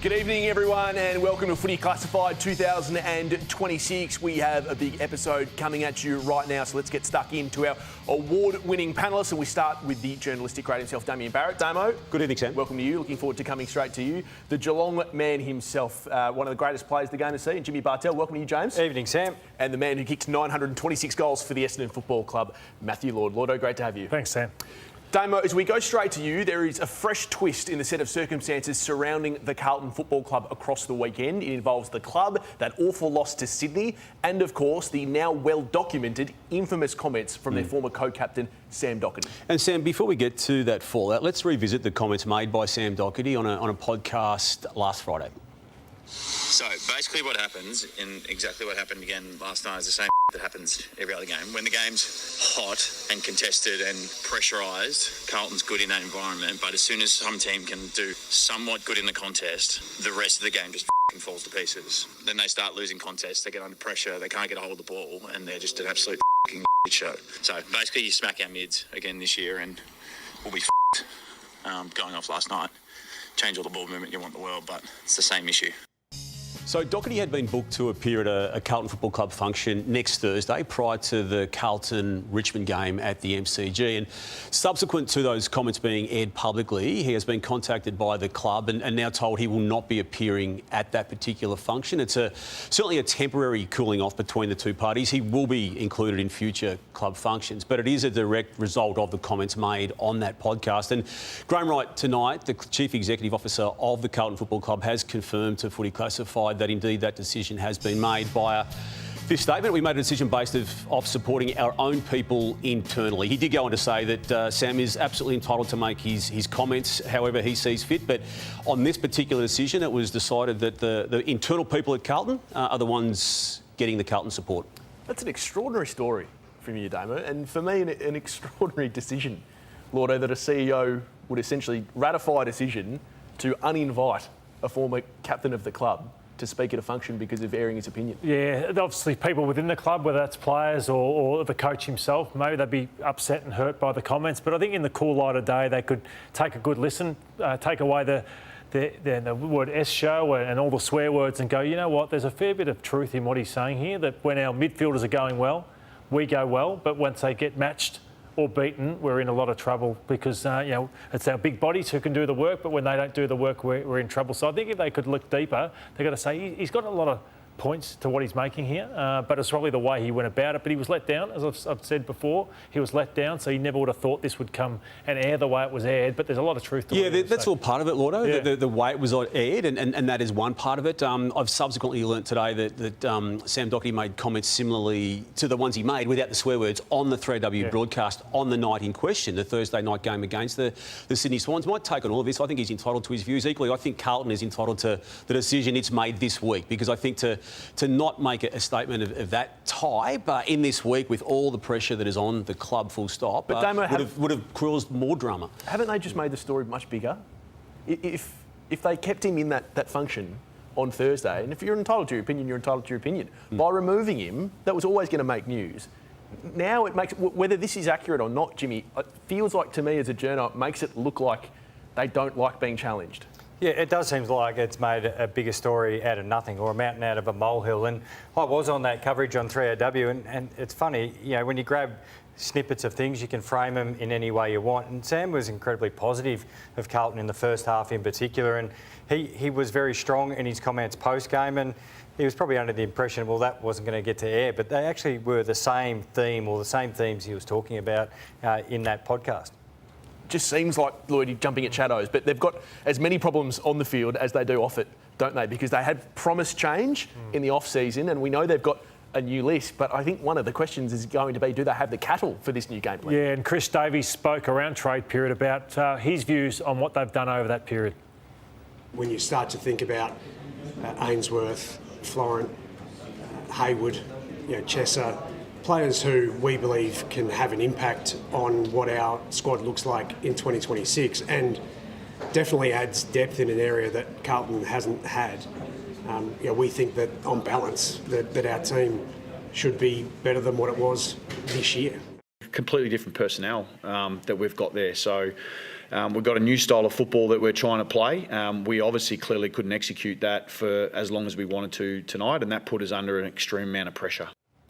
Good evening, everyone, and welcome to Footy Classified 2026. We have a big episode coming at you right now, so let's get stuck into our award-winning panellists, and we start with the journalistic great himself, Damian Barrett. Damo. Good evening, Sam. Welcome to you. Looking forward to coming straight to you. The Geelong man himself, one of the greatest players the game has seen, Jimmy Bartell. Welcome to you, James. Evening, Sam. And the man who kicked 926 goals for the Essendon Football Club, Matthew Lord. Lordo, great to have you. Thanks, Sam. Damo, as we go straight to you, there is a fresh twist in the set of circumstances surrounding the Carlton Football Club across the weekend. It involves the club, that awful loss to Sydney, and of course the now well-documented infamous comments from their former co-captain, Sam Docherty. And Sam, before we get to that fallout, let's revisit the comments made by Sam Docherty on a podcast last Friday. So basically what happens, and exactly what happened again last night, is the same that happens every other game. When the game's hot and contested and pressurised, Carlton's good in that environment, but as soon as some team can do somewhat good in the contest, the rest of the game just falls to pieces. Then they start losing contests, they get under pressure, they can't get a hold of the ball, and they're just an absolute show. So basically you smack our mids again this year and we'll be going off last night. Change all the ball movement you want in the world, but it's the same issue. So Docherty had been booked to appear at a Carlton Football Club function next Thursday prior to the Carlton-Richmond game at the MCG. And subsequent to those comments being aired publicly, he has been contacted by the club and now told he will not be appearing at that particular function. It's certainly a temporary cooling off between the two parties. He will be included in future club functions, but it is a direct result of the comments made on that podcast. And Graham Wright tonight, the Chief Executive Officer of the Carlton Football Club, has confirmed to Footy Classified that indeed that decision has been made via this statement. We made a decision based off supporting our own people internally. He did go on to say that Sam is absolutely entitled to make his comments however he sees fit, but on this particular decision it was decided that the internal people at Carlton are the ones getting the Carlton support. That's an extraordinary story from you, Damo, and for me an extraordinary decision, Lordo, that a CEO would essentially ratify a decision to uninvite a former captain of the club to speak at a function because of airing his opinion. Yeah, obviously people within the club, whether that's players or the coach himself, maybe they'd be upset and hurt by the comments. But I think in the cool light of day, they could take a good listen, take away the word S show and all the swear words and go, you know what, there's a fair bit of truth in what he's saying here, that when our midfielders are going well, we go well, but once they get matched or beaten, we're in a lot of trouble because, it's our big bodies who can do the work, but when they don't do the work, we're in trouble. So I think if they could look deeper, they've got to say he's got a lot of points to what he's making here, but it's probably the way he went about it. But he was let down, as I've said before. He was let down, so he never would have thought this would come and air the way it was aired. But there's a lot of truth to it. Yeah, that's all part of it, Lordo, the way it was aired, and that is one part of it. I've subsequently learnt today that Sam Docherty made comments similarly to the ones he made without the swear words on the 3W broadcast on the night in question, the Thursday night game against the Sydney Swans. My take on all of this, I think he's entitled to his views. Equally, I think Carlton is entitled to the decision it's made this week, because I think to not make a statement of that type in this week with all the pressure that is on the club, full stop, but Damo, would have caused more drama. Haven't they just made the story much bigger? If they kept him in that function on Thursday, and if you're entitled to your opinion, you're entitled to your opinion. By removing him, that was always going to make news. Now it makes, whether this is accurate or not, Jimmy, it feels like to me as a journo, it makes it look like they don't like being challenged. Yeah, it does seem like it's made a bigger story out of nothing, or a mountain out of a molehill. And I was on that coverage on 3AW, and it's funny, when you grab snippets of things, you can frame them in any way you want. And Sam was incredibly positive of Carlton in the first half in particular, and he was very strong in his comments post-game, and he was probably under the impression, well, that wasn't going to get to air, but they actually were the same theme, or the same themes he was talking about in that podcast. Just seems like Lloyd jumping at shadows, but they've got as many problems on the field as they do off it, don't they? Because they had promised change in the off-season, and we know they've got a new list, but I think one of the questions is going to be, do they have the cattle for this new game plan? Yeah, and Chris Davies spoke around trade period about his views on what they've done over that period. When you start to think about Ainsworth, Florent, Hayward, Chesser, players who we believe can have an impact on what our squad looks like in 2026, and definitely adds depth in an area that Carlton hasn't had. We think that on balance that our team should be better than what it was this year. Completely different personnel that we've got there. So We've got a new style of football that we're trying to play. We obviously clearly couldn't execute that for as long as we wanted to tonight, and that put us under an extreme amount of pressure.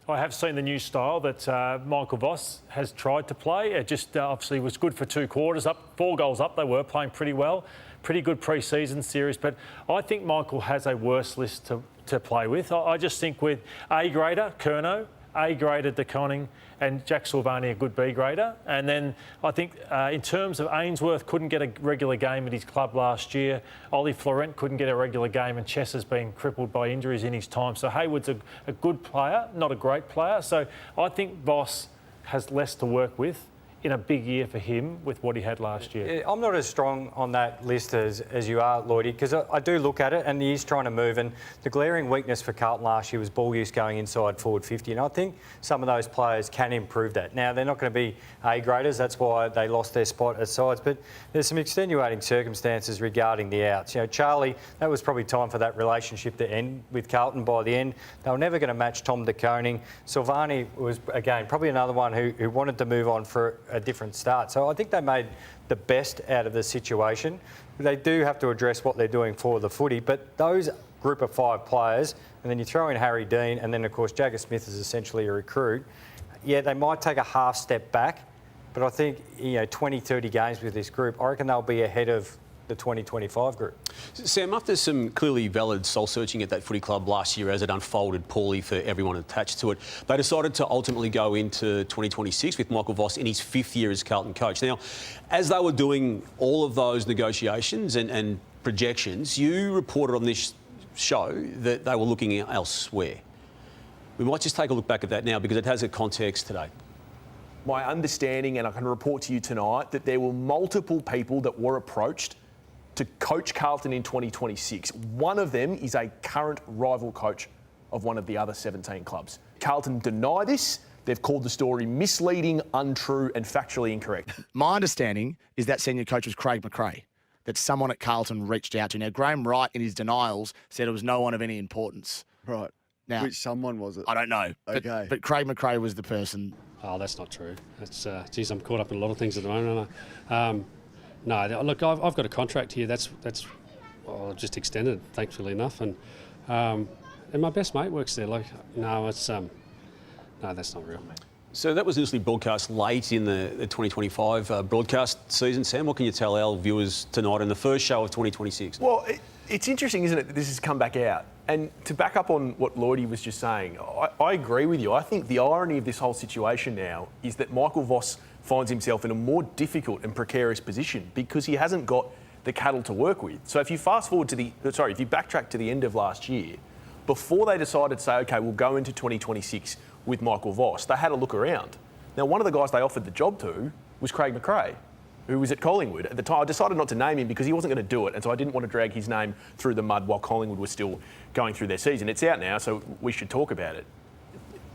I have seen the new style that Michael Voss has tried to play. It just obviously was good for 2 quarters, up 4 goals up. They were playing pretty well, pretty good pre-season series. But I think Michael has a worse list to play with. I just think with A-grader, Curnow, A-grader, De Koning, and Jack Silvani a good B-grader. And then I think in terms of Ainsworth couldn't get a regular game at his club last year. Ollie Florent couldn't get a regular game, and Chess has been crippled by injuries in his time. So Hayward's a good player, not a great player. So I think Voss has less to work with in a big year for him with what he had last year. I'm not as strong on that list as you are, Lloydie, because I do look at it and he is trying to move, and the glaring weakness for Carlton last year was ball use going inside forward 50, and I think some of those players can improve that. Now, they're not going to be A-graders, that's why they lost their spot as sides, but there's some extenuating circumstances regarding the outs. You know, Charlie, that was probably time for that relationship to end with Carlton by the end. They were never going to match Tom De Koning. Silvani was, again, probably another one who wanted to move on for a different start. So I think they made the best out of the situation. They do have to address what they're doing for the footy, but those group of 5 players, and then you throw in Harry Dean, and then of course Jagger Smith is essentially a recruit. Yeah, they might take a half step back, but I think 20, 30 games with this group, I reckon they'll be ahead of the 2025 group. Sam, after some clearly valid soul-searching at that footy club last year as it unfolded poorly for everyone attached to it, they decided to ultimately go into 2026 with Michael Voss in his 5th year as Carlton coach. Now, as they were doing all of those negotiations and projections, you reported on this show that they were looking elsewhere. We might just take a look back at that now because it has a context today. My understanding, and I can report to you tonight, that there were multiple people that were approached to coach Carlton in 2026. One of them is a current rival coach of one of the other 17 clubs. Carlton deny this. They've called the story misleading, untrue and factually incorrect. My understanding is that senior coach was Craig McRae, that someone at Carlton reached out to. Now, Graham Wright, in his denials, said it was no one of any importance. Right. Now, which someone was it? I don't know. Okay. But Craig McRae was the person. Oh, that's not true. It's, geez, I'm caught up in a lot of things at the moment, aren't I? No, look, I've got a contract here. That's just extended, thankfully enough, and my best mate works there. Like, no, it's no, that's not real. So that was initially broadcast late in the 2025 broadcast season. Sam, what can you tell our viewers tonight in the first show of 2026? Well, it's interesting, isn't it, that this has come back out? And to back up on what Lloydie was just saying, I agree with you. I think the irony of this whole situation now is that Michael Voss finds himself in a more difficult and precarious position because he hasn't got the cattle to work with. So if you if you backtrack to the end of last year, before they decided to say, OK, we'll go into 2026 with Michael Voss, they had a look around. Now, one of the guys they offered the job to was Craig McRae, who was at Collingwood. At the time, I decided not to name him because he wasn't going to do it, and so I didn't want to drag his name through the mud while Collingwood was still going through their season. It's out now, so we should talk about it.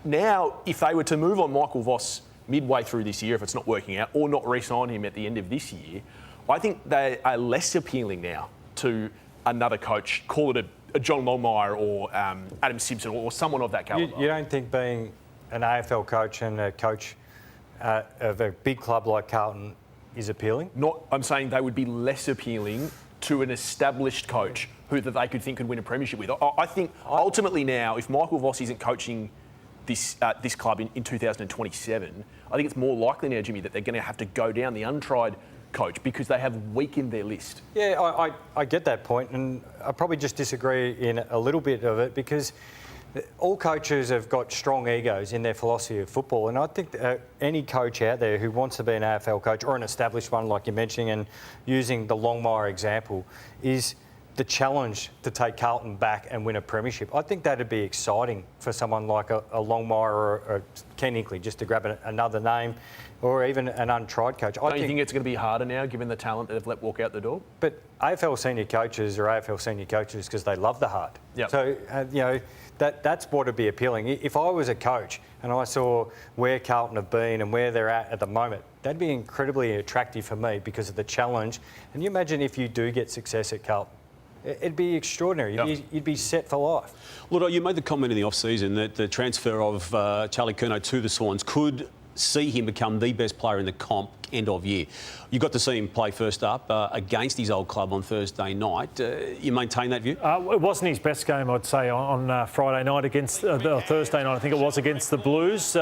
Now, if they were to move on Michael Voss midway through this year, if it's not working out, or not re-sign him at the end of this year, I think they are less appealing now to another coach, call it a John Longmire or Adam Simpson or someone of that calibre. You don't think being an AFL coach and a coach of a big club like Carlton is appealing? I'm saying they would be less appealing to an established coach that they could think could win a premiership with. I think ultimately now, if Michael Voss isn't coaching this club in 2027, I think it's more likely now, Jimmy, that they're going to have to go down the untried coach because they have weakened their list. Yeah, I get that point, and I probably just disagree in a little bit of it because all coaches have got strong egos in their philosophy of football, and I think any coach out there who wants to be an AFL coach or an established one, like you're mentioning, and using the Longmire example, is the challenge to take Carlton back and win a premiership. I think that'd be exciting for someone like a Longmire or a Ken Hinkley, just to grab another name, or even an untried coach. Don't you think it's going to be harder now, given the talent that they've let walk out the door? But AFL senior coaches are AFL senior coaches because they love the heart. Yep. So, that's what would be appealing. If I was a coach and I saw where Carlton have been and where they're at the moment, that'd be incredibly attractive for me because of the challenge. And you imagine if you do get success at Carlton. It'd be extraordinary. Yep. You'd be set for life. Look, you made the comment in the off-season that the transfer of Charlie Curnow to the Swans could see him become the best player in the comp end of year. You got to see him play first up against his old club on Thursday night. You maintain that view? It wasn't his best game, I'd say, on Friday night against Thursday night. I think it was against the Blues.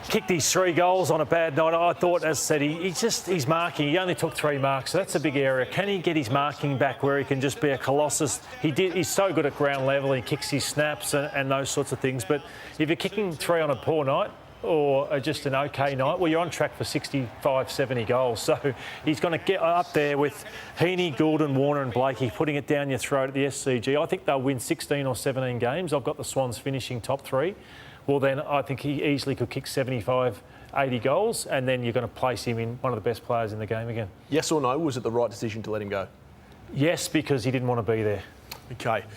Kicked his 3 goals on a bad night. I thought, as I said, he's marking. He only took 3 marks, so that's a big area. Can he get his marking back where he can just be a colossus? He's so good at ground level. He kicks his snaps and those sorts of things. But if you're kicking 3 on a poor night, or just an okay night, well, you're on track for 65, 70 goals. So he's going to get up there with Heaney, Goulden, Warner and Blakey, putting it down your throat at the SCG. I think they'll win 16 or 17 games. I've got the Swans finishing top 3. Well, then I think he easily could kick 75, 80 goals, and then you're going to place him in one of the best players in the game again. Yes or no, was it the right decision to let him go? Yes, because he didn't want to be there. Okay.